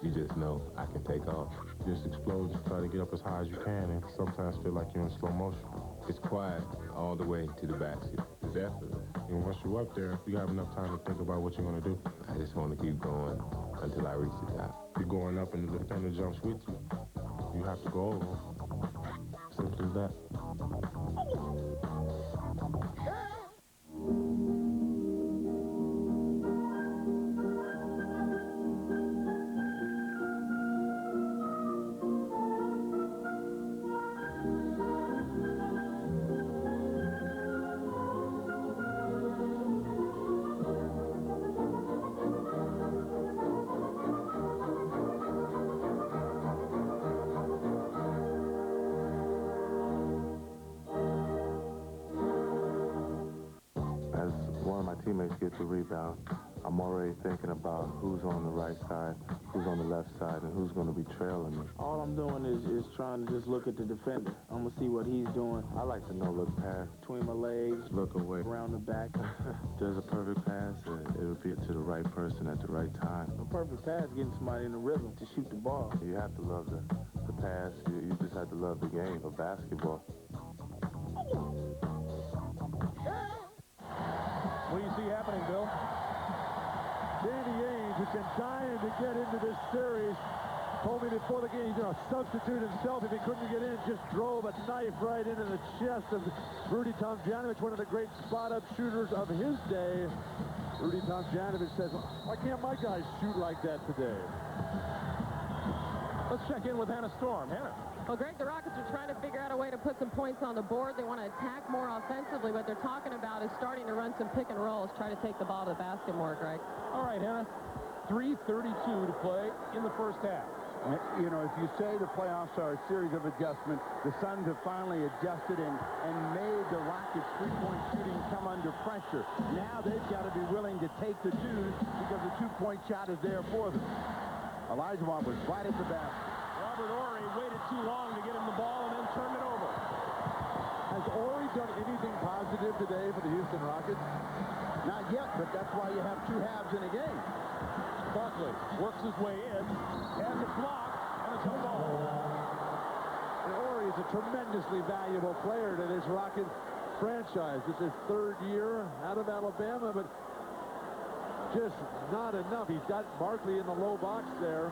You just know I can take off. Just explode, just try to get up as high as you can, and sometimes feel like you're in slow motion. It's quiet all the way to the basket. It's effortless. And once you're up there, you have enough time to think about what you're going to do. I just want to keep going until I reach the top. You're going up and the defender jumps with you. You have to go over. Simple as that. teammates get the rebound, I'm already thinking about who's on the right side, who's on the left side, and who's going to be trailing me. All I'm doing is trying to just look at the defender. I'm going to see what he's doing. I like to know, look past, Between my legs, look away, around the back. There's a perfect pass, and it'll be to the right person at the right time. A perfect pass, getting somebody in the rhythm to shoot the ball. You have to love the pass. You just have to love the game of basketball. What do you see happening, Bill? Danny Ainge has been dying to get into this series. Told me before the game he's going to substitute himself if he couldn't get in. Just drove a knife right into the chest of Rudy Tomjanovich, one of the great spot-up shooters of his day. Rudy Tomjanovich says, why can't my guys shoot like that today? Let's check in with Hannah Storm. Hannah. Well, Greg, the Rockets are trying to figure out a way to put some points on the board. They want to attack more offensively. What they're talking about is starting to run some pick and rolls, try to take the ball to the basket more, Greg. All right, Hannah. 3:32 to play in the first half. You know, if you say the playoffs are a series of adjustments, the Suns have finally adjusted and made the Rockets' three-point shooting come under pressure. Now they've got to be willing to take the twos because the two-point shot is there for them. Olajuwon was right at the basket. Robert Horry waited too long to get him the ball and then turned it over. Has Horry done anything positive today for the Houston Rockets? Not yet, but that's why you have two halves in a game. Barkley works his way in, has it blocked, and it's no ball. And Horry is a tremendously valuable player to this Rockets franchise. This is his third year out of Alabama, but just not enough. He's got Barkley in the low box there.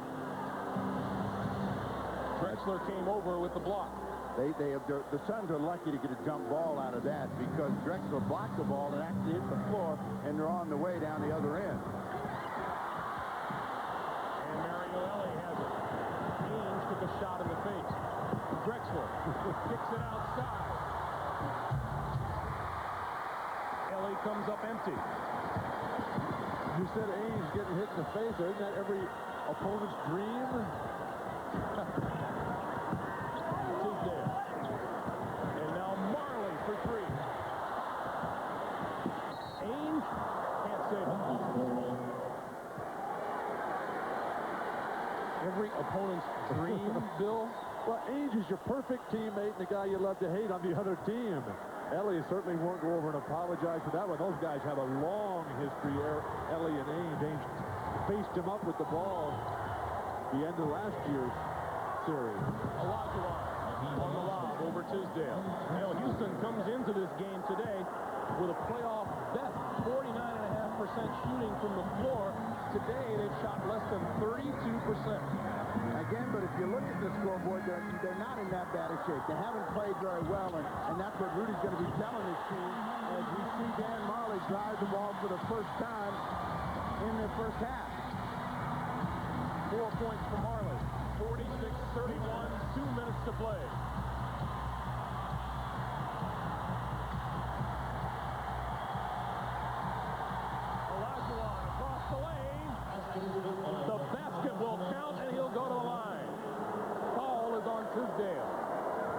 Drexler came over with the block. The Suns are lucky to get a jump ball out of that because Drexler blocked the ball and actually hit the floor, and they're on the way down the other end. And Mario Ellie has it. Ainge took a shot in the face. Drexler kicks it outside. Ellie comes up empty. You said Ainge getting hit in the face. Isn't that every opponent's dream? Tisdale. And now Marley for three. Ainge can't save it. Every opponent's dream, Bill? Well, Ainge is your perfect teammate and the guy you love to hate on the other team. Ellie certainly won't go over and apologize for that one. Those guys have a long history, Ellie and Ainge. Ainge faced him up with the ball the end of last year's series. Olajuwon on the lob over Tisdale. Now Houston comes into this game today with a playoff best 49.5% shooting from the floor. Today they've shot less than 32%. Again, but if you look at the scoreboard, they're not in that bad a shape. They haven't played very well, and that's what Rudy's going to be telling his team as we see Dan Marley drive the ball for the first time in the first half. 4 points for Marley. 46-31, 2 minutes to play. Olajuwon across the lane. The basket will count, and he'll go to the line. Foul is on Tisdale.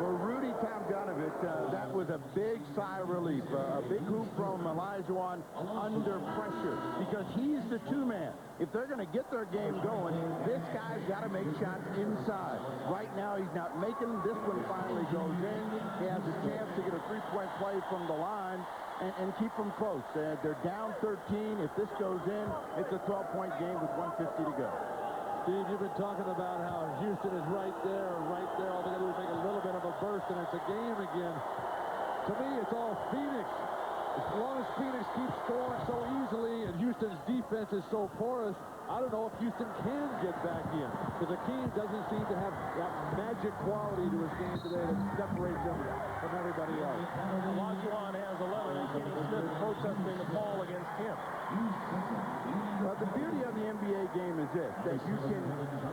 For Rudy Tomjanovich, that was a big sigh of relief. A big hoop from Olajuwon under pressure because he's the two-man. If they're going to get their game going, this guy's got to make shots inside. Right now, he's not making. This one finally goes in. He has a chance to get a three-point play from the line and keep them close. They're down 13. If this goes in, it's a 12-point game with 1:50 to go. Steve, you've been talking about how Houston is right there. All they got to do is make a little bit of a burst, and it's a game again. To me, it's all Phoenix. As long as Phoenix keeps scoring so easily and Houston's defense is so porous, I don't know if Houston can get back in. Because Hakeem doesn't seem to have that magic quality to his game today that separates him from everybody else. Olajuwon has 11, and Kenny Smith protesting the call against him. Well, the beauty of the NBA game is this, that you can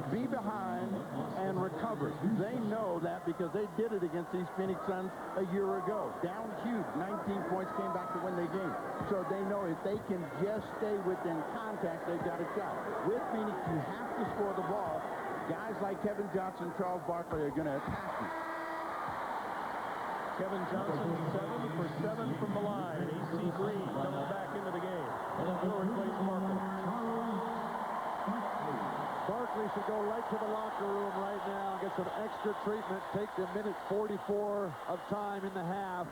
be behind and recover. They know that because they did it against these Phoenix Suns a year ago. Down huge, 19 points, came back to win the game. So they know if they can just stay within contact, they've got a shot. With Phoenix, you have to score the ball. Guys like Kevin Johnson, Charles Barkley are going to attack you. Kevin Johnson 7 for 7 from the line. And AC Green comes back into the game. He'll replace Barkley. Barkley should go right to the locker room right now and get some extra treatment. Take the minute 44 of time in the half.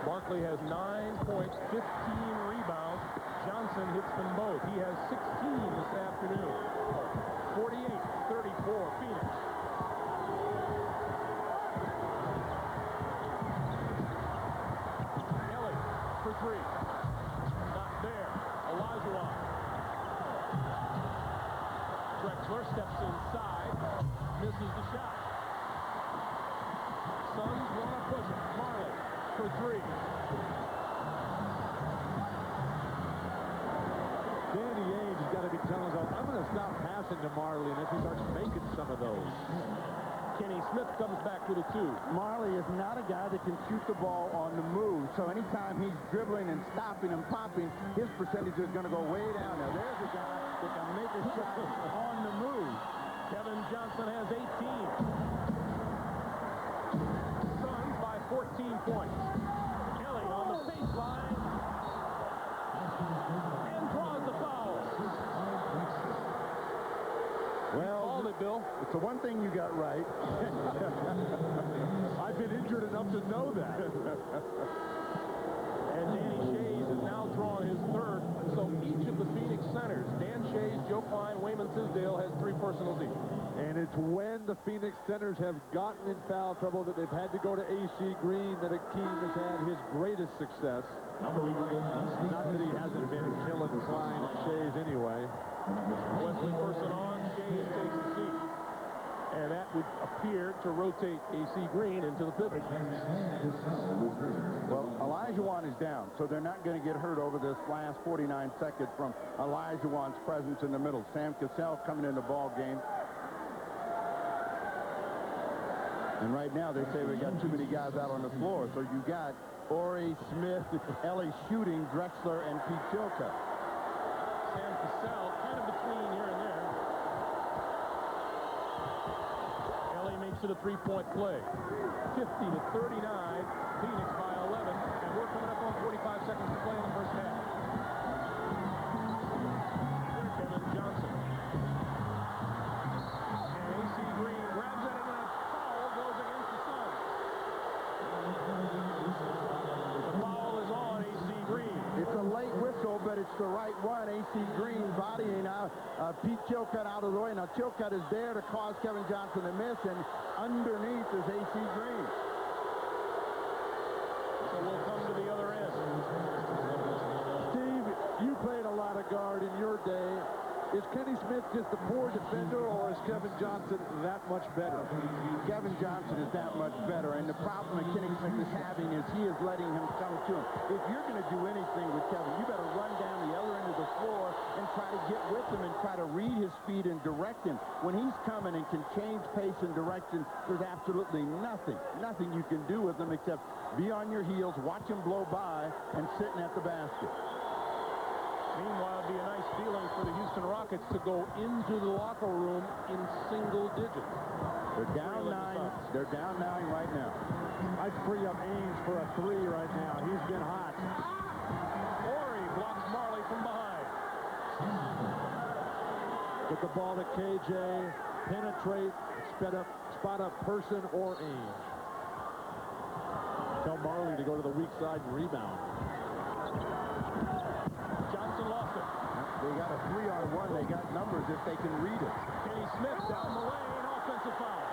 Barkley has 9 points, 15 rebounds. Johnson hits them both. He has 16 this afternoon. 48-34 Phoenix. Kelly for three. Not there. Olajuwon. Drexler steps inside. Misses the shot. Suns want to push it. Marley for three. Danny Ainge has got to be telling himself, I'm going to stop passing to Marley, and if he starts making some of those. Kenny Smith comes back with a two. Marley is not a guy that can shoot the ball on the move. So anytime he's dribbling and stopping and popping, his percentage is going to go way down. Now there's a guy that can make a shot on the move. Kevin Johnson has 18. Suns by 14 points. Kelly on the baseline. And draws the foul. Well, Called it, Bill. it's the one thing you got right. I've been injured enough to know that. And Danny Shays has now drawn his third. So each of the Phoenix centers, Dan Shays, Joe Klein, Wayman Tisdale, has 3 personals each. And it's when the Phoenix centers have gotten in foul trouble that they've had to go to AC Green that Akeem has had his greatest success. Not that he hasn't been killing Klein and Shays anyway. Wesley Person on, Shays takes the seat. And that would appear to rotate AC Green into the pivot. Well, Olajuwon is down, so they're not going to get hurt over this last 49 seconds from Olajuwon's presence in the middle. Sam Cassell coming in the ball game. And right now they say we got too many guys out on the floor. So you got Ori, Smith, Ellie Shooting, Drexler, and Pete Chilcutt. Sam Cassell kind of between here and there. Ellie makes it a 3-point play. 50-39. Phoenix by 11. And we're coming up on 45 seconds to play in the first half. Kevin Johnson. And AC Green grabs it and a foul goes against the Suns. The foul is on AC Green. It's a late whistle, but it's the right one. AC Green bodying out Pete Chilcutt out of the way. Now Chilcutt is there to cause Kevin Johnson to miss, and underneath is AC Green. So we'll come to the other end. Steve, you played a lot of guard in your day. Is Kenny Smith just a poor defender, or is Kevin Johnson that much better? Kevin Johnson is that much better, and the problem that Kenny Smith is having is he is letting him come to him. If you're going to do anything with Kevin, you better run down the other end of the floor and try to get with him and try to read his speed and direct him. When he's coming and can change pace and direction, there's absolutely nothing you can do with him except be on your heels, watch him blow by, and sitting at the basket. Meanwhile, it'd be a nice feeling for the Houston Rockets to go into the locker room in single digits. They're down 9. They're down 9 right now. I'd free up Ainge for a 3 right now. He's been hot. Ori blocks Marley from behind. Get the ball to KJ. Penetrate. Spot up Person or Ainge. Tell Marley to go to the weak side and rebound. Johnson lost it. They got a 3-on-1. They got numbers if they can read it. Kenny Smith down the lane. Offensive foul.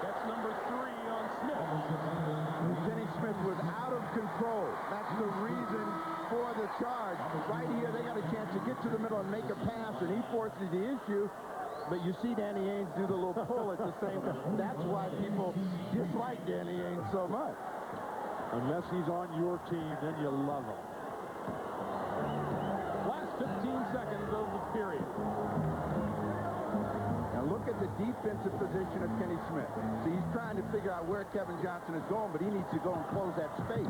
That's number 3 on Smith. Kenny Smith was out of control. That's the reason for the charge. Right here, they got a chance to get to the middle and make a pass, and he forces the issue. But you see Danny Ainge do the little pull at the same time. That's why people dislike Danny Ainge so much. Unless he's on your team, then you love him. Last 15 seconds of the period. Now look at the defensive position of Kenny Smith. See, he's trying to figure out where Kevin Johnson is going, but he needs to go and close that space.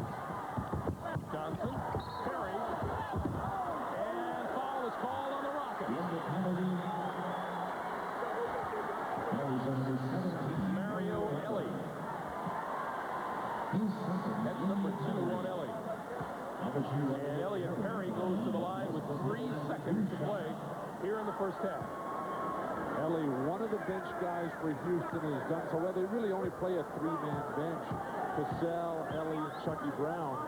Johnson, Perry, and foul is called on the Rockets. number 2 on Ellie. And Elliot Perry goes to the line with 3 seconds to play here in the first half. Ellie, one of the bench guys for Houston, has done so well. They really only play a 3-man bench. Cassell, Ellie, and Chucky Brown.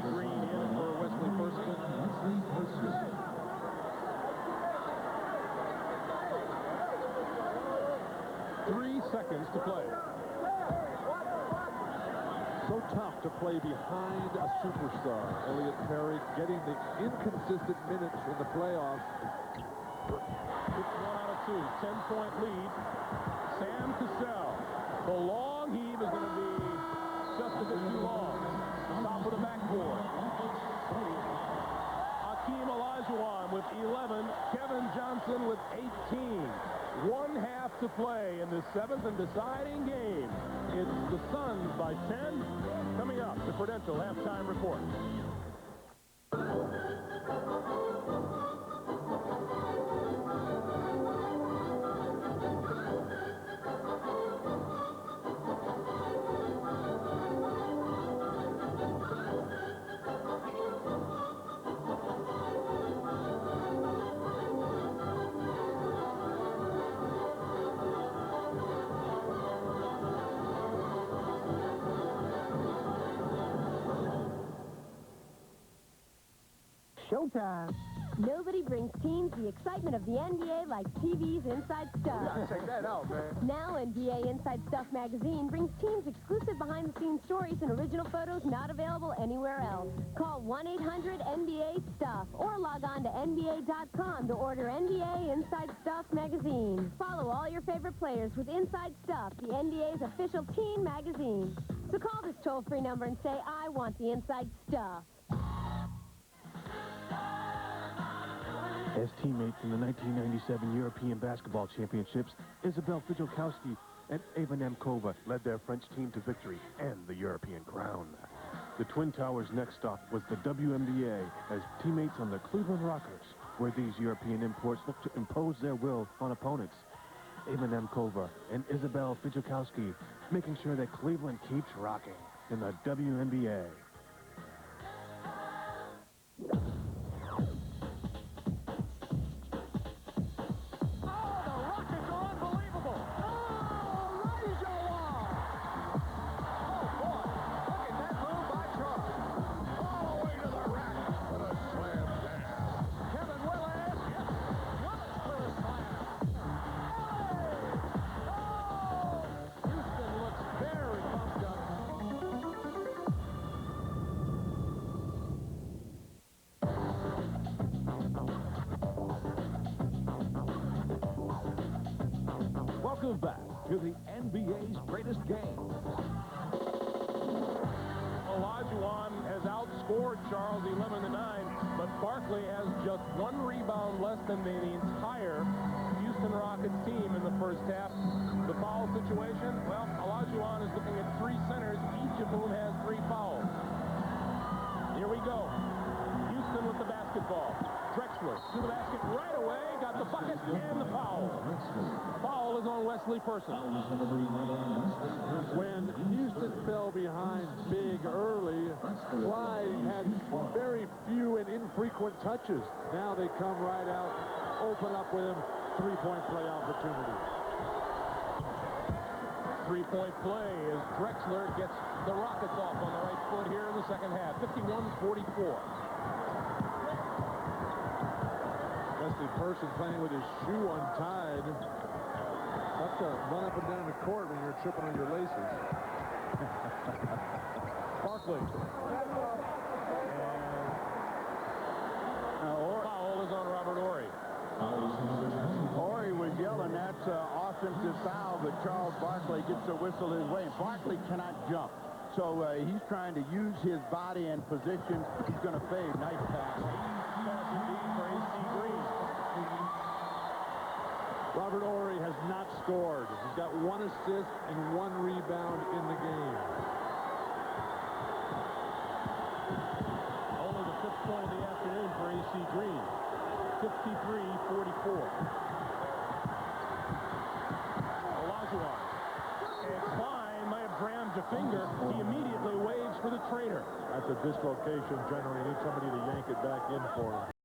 Green in for Wesley Person. 3 seconds to play. So tough to play behind a superstar. Elliot Perry getting the inconsistent minutes in the playoffs. It's 1 out of 2. 10-point lead. Sam Cassell. The long heave is going to be just a bit too long. Top of the backboard. Hakeem Olajuwon with 11. Kevin Johnson with 18. 1 half to play in the 7th and deciding game. It's the Suns by 10. Coming up, the Prudential halftime report. Showtime. Nobody brings teams the excitement of the NBA like TV's Inside Stuff. Check that out, man. Now NBA Inside Stuff magazine brings teams exclusive behind-the-scenes stories and original photos not available anywhere else. Call 1-800-NBA-STUFF or log on to NBA.com to order NBA Inside Stuff magazine. Follow all your favorite players with Inside Stuff, the NBA's official teen magazine. So call this toll-free number and say, I want the Inside Stuff. As teammates in the 1997 European Basketball Championships, Isabel Fijalkowski and Eva Nemkova led their French team to victory and the European crown. The Twin Towers' next stop was the WNBA as teammates on the Cleveland Rockers, where these European imports look to impose their will on opponents. Eva Nemkova and Isabel Fijalkowski making sure that Cleveland keeps rocking in the WNBA. Welcome back to the NBA's greatest game. Olajuwon has outscored Charles 11-9, but Barkley has just 1 rebound less than the entire Houston Rockets team in the first half. The foul situation, well, Olajuwon is looking at 3 centers, each of whom has 3 fouls. Here we go. Houston with the basketball. Drexler to the basket right away, got the bucket and the foul. Foul is on Wesley Person. When Houston fell behind big early, Clyde had very few and infrequent touches. Now they come right out, open up with him, 3-point play opportunity. 3-point play as Drexler gets the Rockets off on the right foot here in the second half. 51-44. Wesley Person playing with his shoe untied. Tough to run up and down the court when you're tripping on your laces. Barkley. And foul is on Robert Horry. Horry was yelling that's offensive foul, but Charles Barkley gets a whistle his way. Barkley cannot jump. So he's trying to use his body and position. He's going to fade. Nice pass. Robert Horry has not scored. He's got 1 assist and 1 rebound in the game. Only the 5th point of the afternoon for AC Green. 53-44. a finger, he immediately waves for the trainer. That's a dislocation. Generally, you need somebody to yank it back in for him.